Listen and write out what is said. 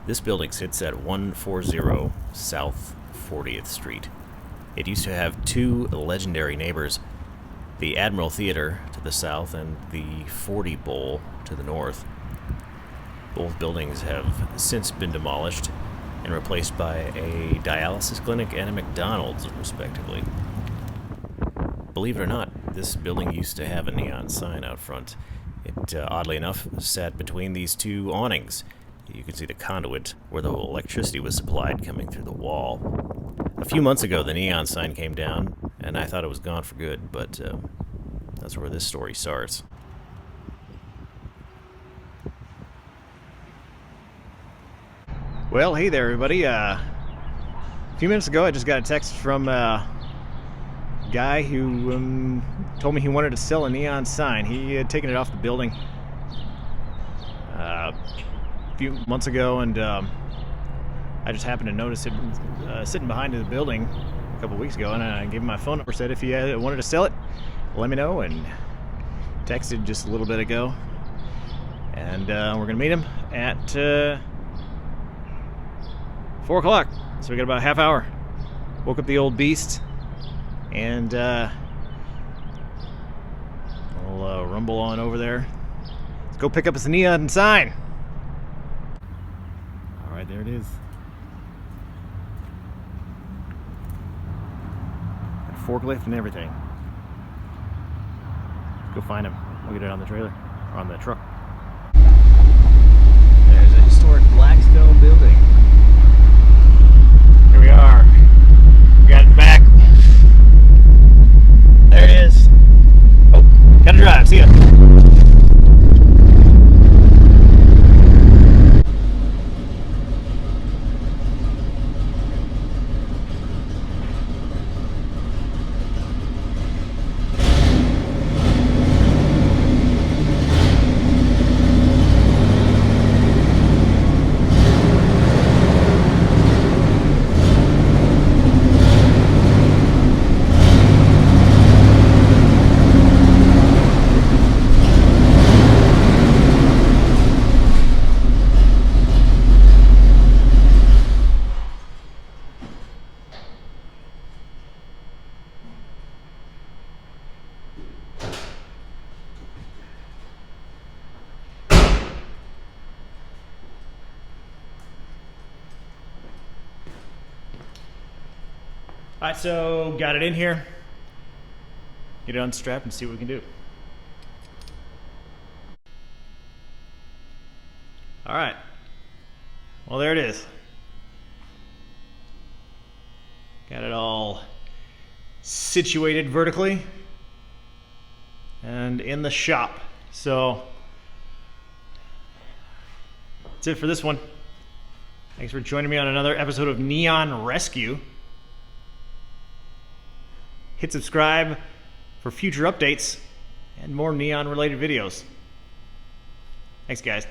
This building sits at 140 South 40th Street. It used to have two legendary neighbors, the Admiral Theater to the south and the 40 Bowl to the north. Both buildings have since been demolished and replaced by a dialysis clinic and a McDonald's, respectively. Believe it or not, this building used to have a neon sign out front. It, oddly enough, sat between these two awnings. You can see the conduit where the electricity was supplied coming through the wall. A few months ago, the neon sign came down, and I thought it was gone for good, but that's where this story starts. Well, hey there, everybody. A few minutes ago, I just got a text from a guy who told me he wanted to sell a neon sign. He had taken it off the building a few months ago, and I just happened to notice it sitting behind the building a couple weeks ago, and I gave him my phone number, said if he wanted to sell it, let me know, and texted just a little bit ago. And we're going to meet him at 4 o'clock, so we got about a half hour. Woke up the old beast, and we'll rumble on over there. Let's go pick up his neon sign. Alright, there it is. Forklift and everything. Let's go find him. We'll get it on the trailer, or on the truck. There's a historic Blackstone building. Here we are. We got it back. There it is. Oh, gotta drive. See ya. Alright, so got it in here. Get it unstrapped and see what we can do. Alright. Well, there it is. Got it all situated vertically and in the shop. So that's it for this one. Thanks for joining me on another episode of Neon Rescue. Hit subscribe for future updates and more neon related videos. Thanks, guys.